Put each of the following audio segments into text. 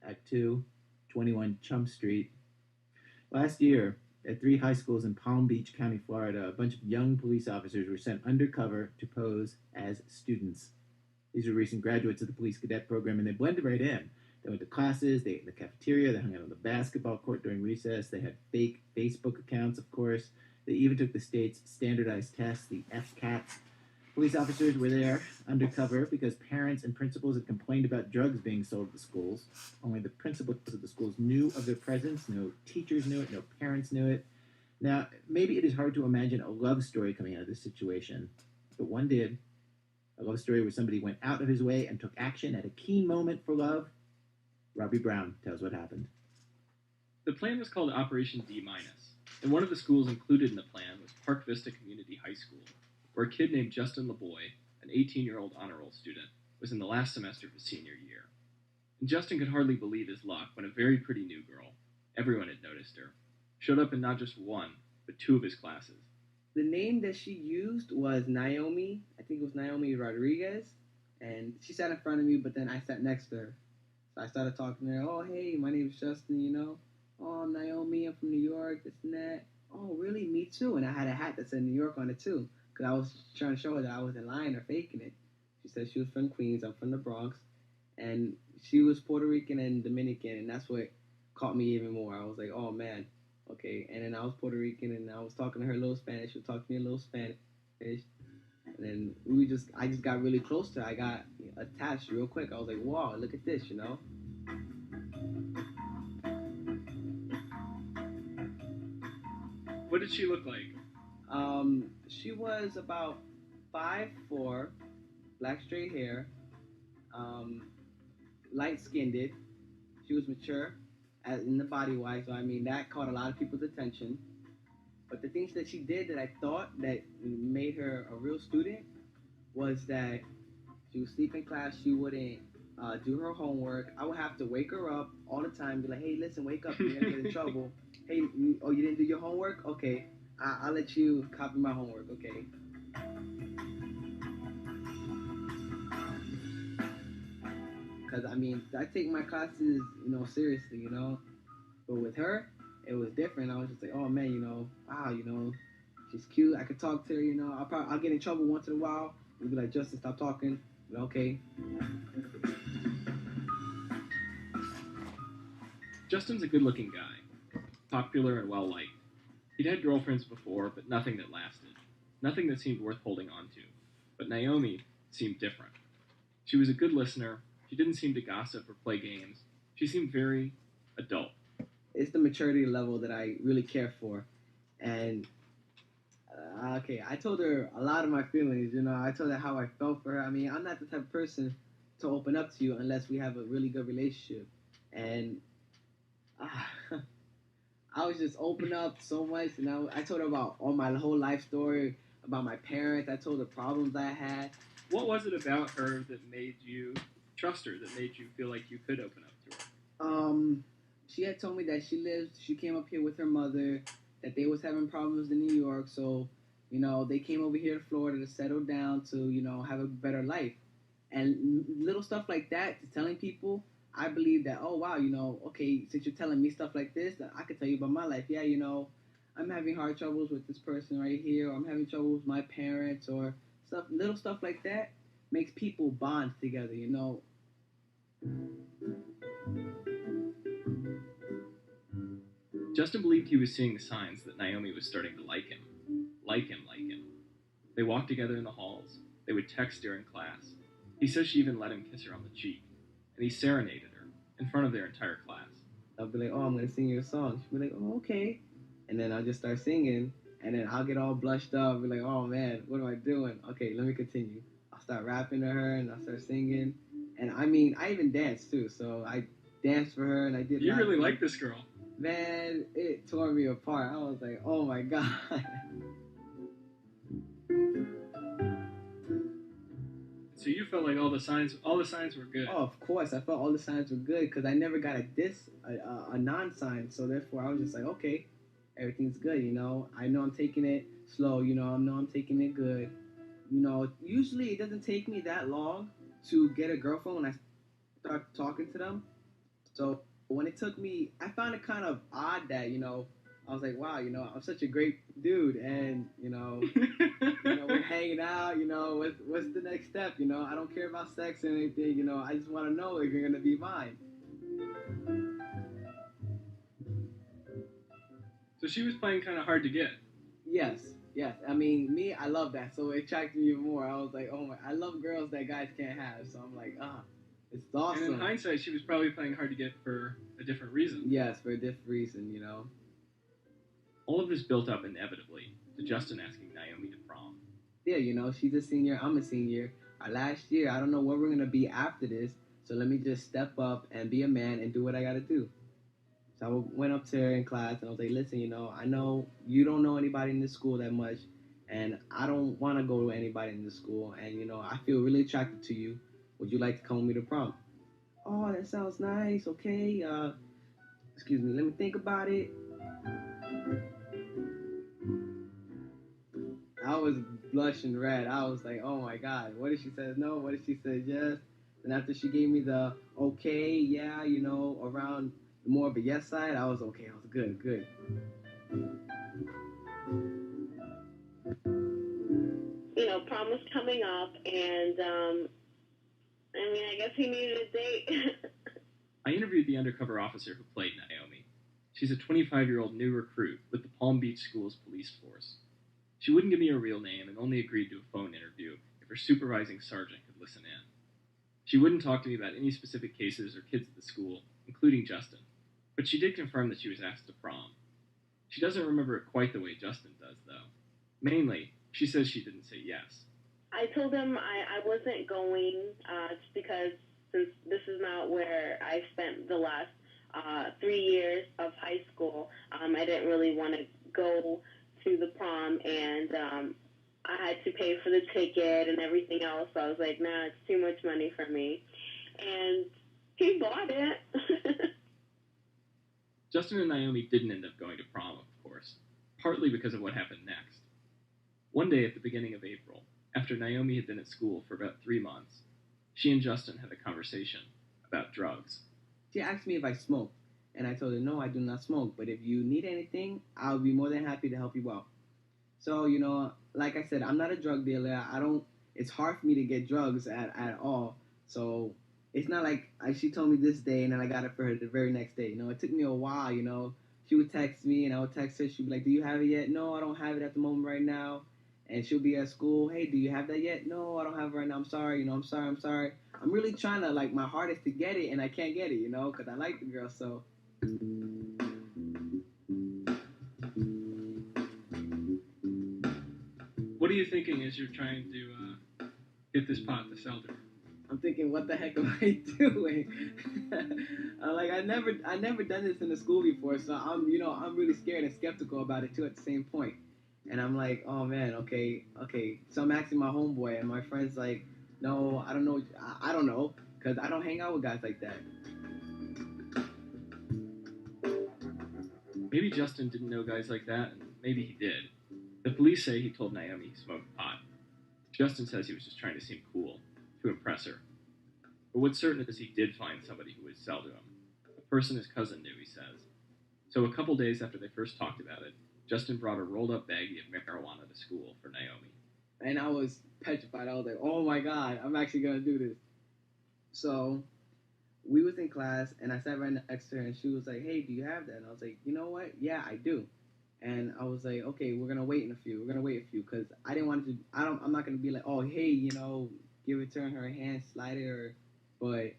at 221 Chump Street. Last year, at three high schools in Palm Beach County, Florida, a bunch of young police officers were sent undercover to pose as students. These were recent graduates of the police cadet program, and they blended right in. They went to classes, they ate in the cafeteria, they hung out on the basketball court during recess, they had fake Facebook accounts, of course. They even took the state's standardized test, the FCATs. Police officers were there undercover because parents and principals had complained about drugs being sold at the schools. Only the principals of the schools knew of their presence. No teachers knew it. No parents knew it. Now, maybe it is hard to imagine a love story coming out of this situation, but one did. A love story where somebody went out of his way and took action at a key moment for love. Robbie Brown tells what happened. The plan was called Operation D-, and one of the schools included in the plan was Park Vista Community High School, where a kid named Justin Laboy, an 18-year-old honor roll student, was in the last semester of his senior year. And Justin could hardly believe his luck when a very pretty new girl, everyone had noticed her, showed up in not just one, but two of his classes. The name that she used was Naomi. I think it was Naomi Rodriguez. And she sat in front of me, but then I sat next to her. So I started talking to her. Oh, hey, my name is Justin, you know. Oh, I'm Naomi. I'm from New York, this and that. Oh, really? Me too. And I had a hat that said New York on it, too. Because I was trying to show her that I wasn't lying or faking it. She said she was from Queens. I'm from the Bronx. And she was Puerto Rican and Dominican. And that's what caught me even more. I was like, oh, man. Okay, and then I was Puerto Rican, and I was talking to her a little Spanish. She would talk to me a little Spanish, and then I just got really close to her. I got attached real quick. I was like, wow, look at this, you know. What did she look like? She was about 5'4", black straight hair, light skinned. She was mature. In the body wise, so I mean that caught a lot of people's attention. But the things that she did that I thought that made her a real student was that she would sleep in class. She wouldn't do her homework. I would have to wake her up all the time, be like, "Hey, listen, wake up! You're gonna get in trouble. Hey, you didn't do your homework? Okay, I'll let you copy my homework. Okay." Because, I mean, I take my classes, seriously, But with her, it was different. I was just like, oh, man, wow, she's cute. I could talk to her, I'll get in trouble once in a while. We'll be like, Justin, stop talking. But okay. Justin's a good-looking guy, popular and well-liked. He'd had girlfriends before, but nothing that lasted. Nothing that seemed worth holding on to. But Naomi seemed different. She was a good listener. She didn't seem to gossip or play games. She seemed very adult. It's the maturity level that I really care for. And, I told her a lot of my feelings, I told her how I felt for her. I mean, I'm not the type of person to open up to you unless we have a really good relationship. And I was just open up so much. And I told her about all my whole life story, about my parents. I told her problems I had. What was it about her that made you trust her, that made you feel like you could open up to her? She had told me that she came up here with her mother, that they was having problems in New York, so, they came over here to Florida to settle down, to, have a better life. And little stuff like that, to telling people, I believe that, oh, wow, okay, since you're telling me stuff like this, I could tell you about my life. Yeah, I'm having hard troubles with this person right here, or I'm having trouble with my parents, or little stuff like that makes people bond together, Justin believed he was seeing the signs that Naomi was starting to like him. Like him. They walked together in the halls. They would text during class. He says she even let him kiss her on the cheek. And he serenaded her in front of their entire class. I'll be like, oh, I'm going to sing you a song. She'll be like, oh, okay. And then I'll just start singing. And then I'll get all blushed up. I'll be like, oh, man, what am I doing? Okay, let me continue. I'll start rapping to her and I'll start singing. And I mean, I even danced too. So I danced for her and I did. You really like this girl. Man, it tore me apart. I was like, oh my God. So you felt like all the signs were good. Oh, of course, I felt all the signs were good because I never got a non-sign. So therefore, I was just like, okay, everything's good. I know I'm taking it slow. I know I'm taking it good. Usually it doesn't take me that long to get a girlfriend when I start talking to them. So when it took me, I found it kind of odd that I was like, wow, I'm such a great dude, and we're hanging out. What's the next step? I don't care about sex or anything. I just want to know if you're gonna be mine. So she was playing kind of hard to get. Yes, yes. I mean, me, I love that. So it attracted me even more. I was like, oh my, I love girls that guys can't have. So I'm like, it's awesome. And in hindsight, she was probably playing hard to get for a different reason. Yes, for a different reason, All of this built up inevitably to Justin asking Naomi to prom. Yeah, she's a senior, I'm a senior. Our last year, I don't know where we're going to be after this. So let me just step up and be a man and do what I got to do. So I went up to her in class and I was like, listen, I know you don't know anybody in this school that much, and I don't want to go to anybody in this school, and, I feel really attracted to you. Would you like to come with me to prom? Oh, that sounds nice. Okay. Excuse me. Let me think about it. I was blushing red. I was like, oh my God. What if she says no? What if she says yes? And after she gave me the okay, yeah, around more of a yes side, I was okay. I was good. Prom was coming up, and I guess he needed a date. I interviewed the undercover officer who played Naomi. She's a 25-year-old new recruit with the Palm Beach School's police force. She wouldn't give me her real name and only agreed to a phone interview if her supervising sergeant could listen in. She wouldn't talk to me about any specific cases or kids at the school, including Justin, but she did confirm that she was asked to prom. She doesn't remember it quite the way Justin does, though. Mainly, she says she didn't say yes. I told him I wasn't going just because since this is not where I spent the last 3 years of high school, I didn't really want to go to the prom, and I had to pay for the ticket and everything else. So I was like, nah, it's too much money for me. And he bought it. Justin and Naomi didn't end up going to prom, of course, partly because of what happened next. One day at the beginning of April, after Naomi had been at school for about 3 months, she and Justin had a conversation about drugs. She asked me if I smoked, and I told her, no, I do not smoke, but if you need anything, I'll be more than happy to help you out. So, like I said, I'm not a drug dealer. It's hard for me to get drugs at all. So it's not like she told me this day and then I got it for her the very next day. It took me a while, She would text me and I would text her. She'd be like, do you have it yet? No, I don't have it at the moment right now. And she'll be at school. Hey, do you have that yet? No, I don't have it right now. I'm sorry. I'm sorry. I'm really trying to, like, my hardest to get it and I can't get it, because I like the girl. So what are you thinking as you're trying to get this pot to sell to her? I'm thinking, what the heck am I doing? I never done this in the school before, so I'm really scared and skeptical about it too at the same point. And I'm like, oh man, okay. So I'm asking my homeboy, and my friend's like, no, I don't know, because I don't hang out with guys like that. Maybe Justin didn't know guys like that, and maybe he did. The police say he told Naomi he smoked pot. Justin says he was just trying to seem cool, to impress her. But what's certain is he did find somebody who would sell to him. A person his cousin knew, he says. So a couple days after they first talked about it, Justin brought a rolled-up baggie of marijuana to school for Naomi. And I was petrified. I was like, oh my God, I'm actually going to do this. So we was in class, and I sat right next to her, and she was like, hey, do you have that? And I was like, you know what? Yeah, I do. And I was like, okay, we're going to wait a few, because I didn't want to, I'm not going to be like, oh, hey, give it to her in her hand, slide it, but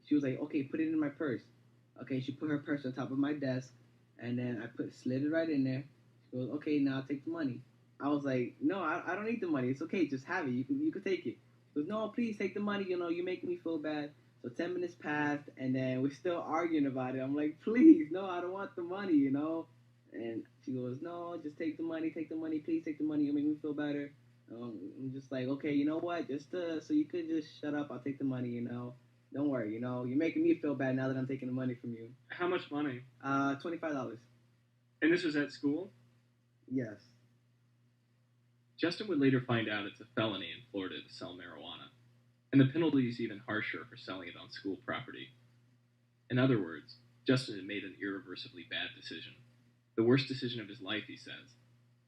she was like, okay, put it in my purse. Okay, she put her purse on top of my desk, and then I slid it right in there. She goes, okay, now take the money. I was like, no, I don't need the money. It's okay, just have it. You can take it. She goes, no, please take the money. You make me feel bad. So 10 minutes passed, and then we're still arguing about it. I'm like, please, no, I don't want the money, And she goes, no, just take the money, please take the money. You make me feel better. I'm just like, okay, you know what? So you could just shut up. I'll take the money, Don't worry, you're making me feel bad now that I'm taking the money from you. How much money? $25. And this was at school? Yes. Justin would later find out it's a felony in Florida to sell marijuana, and the penalty is even harsher for selling it on school property. In other words, Justin had made an irreversibly bad decision. The worst decision of his life, he says.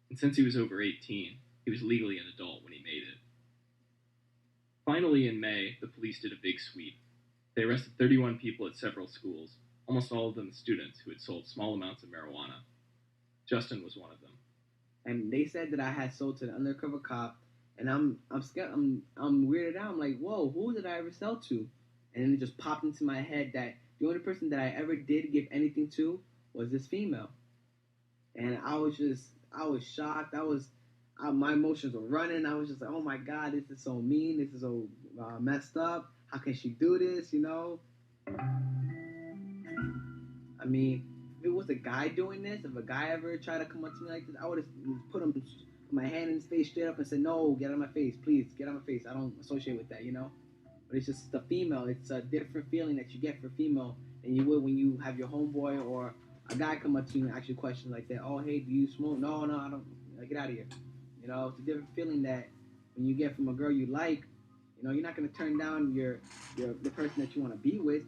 And since he was over 18, he was legally an adult when he made it. Finally, in May, the police did a big sweep. They arrested 31 people at several schools, almost all of them students who had sold small amounts of marijuana. Justin was one of them. And they said that I had sold to the undercover cop, and I'm scared. I'm weirded out. I'm like, whoa, who did I ever sell to? And then it just popped into my head that the only person that I ever did give anything to was this female. And I was shocked. My emotions were running. I was just like, oh my God, this is so mean. This is so messed up. How can she do this, you know? I mean, if it was a guy doing this, if a guy ever tried to come up to me like this, I would have put my hand in his face straight up and said, no, get out of my face, please, get out of my face. I don't associate with that, you know? But it's just the female. It's a different feeling that you get for female than you would when you have your homeboy or a guy come up to you and ask you questions like that. Oh, hey, do you smoke? No, I don't. Get out of here. You know, it's a different feeling that when you get from a girl you like, you know, you're not going to turn down the person that you want to be with.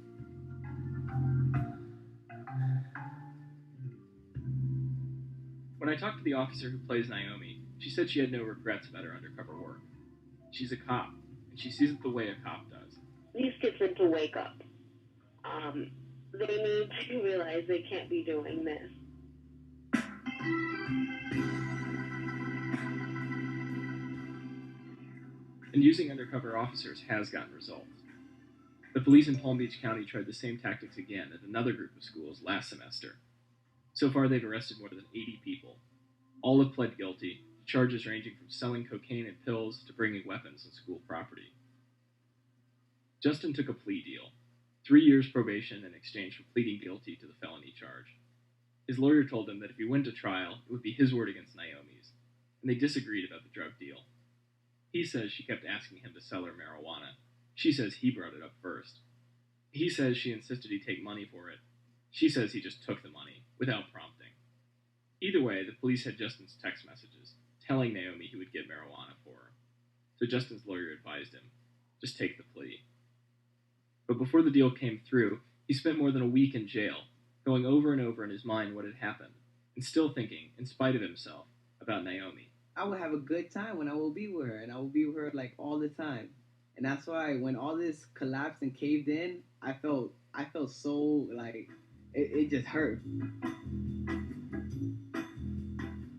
When I talked to the officer who plays Naomi, she said she had no regrets about her undercover work. She's a cop, and she sees it the way a cop does. These kids need to wake up. They need to realize they can't be doing this. And using undercover officers has gotten results. The police in Palm Beach County tried the same tactics again at another group of schools last semester. So far, they've arrested more than 80 people. All have pled guilty, charges ranging from selling cocaine and pills to bringing weapons on school property. Justin took a plea deal, 3 years probation in exchange for pleading guilty to the felony charge. His lawyer told him that if he went to trial, it would be his word against Naomi's, and they disagreed about the drug deal. He says she kept asking him to sell her marijuana. She says he brought it up first. He says she insisted he take money for it. She says he just took the money, without prompting. Either way, the police had Justin's text messages, telling Naomi he would get marijuana for her. So Justin's lawyer advised him, just take the plea. But before the deal came through, he spent more than a week in jail, going over and over in his mind what had happened, and still thinking, in spite of himself, about Naomi. I would have a good time when I will be with her, and I will be with her like all the time. And that's why when all this collapsed and caved in, I felt so like it just hurt.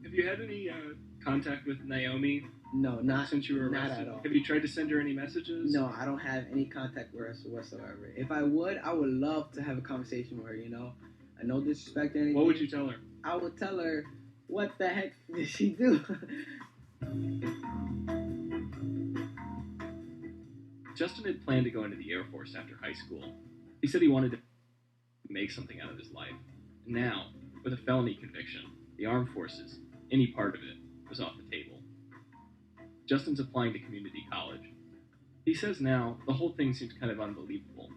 Have you had any contact with Naomi? No, not since you were arrested. Not at all. Have you tried to send her any messages? No, I don't have any contact with her whatsoever. If I would love to have a conversation with her. You know, no disrespect or anything. What would you tell her? I would tell her, what the heck did she do? Justin had planned to go into the Air Force after high school. He said he wanted to make something out of his life. And now, with a felony conviction, the armed forces, any part of it, was off the table. Justin's applying to community college. He says now, the whole thing seems kind of unbelievable.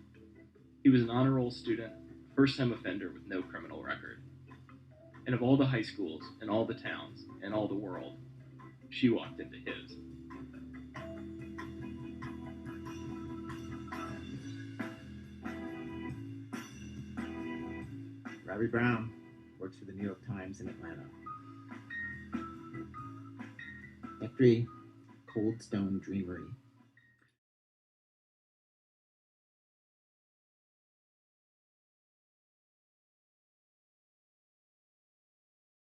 He was an honor roll student, first-time offender with no criminal record. And of all the high schools, and all the towns, and all the world, she walked into his. Robbie Brown works for the New York Times in Atlanta. Act 3, Cold Stone Dreamery.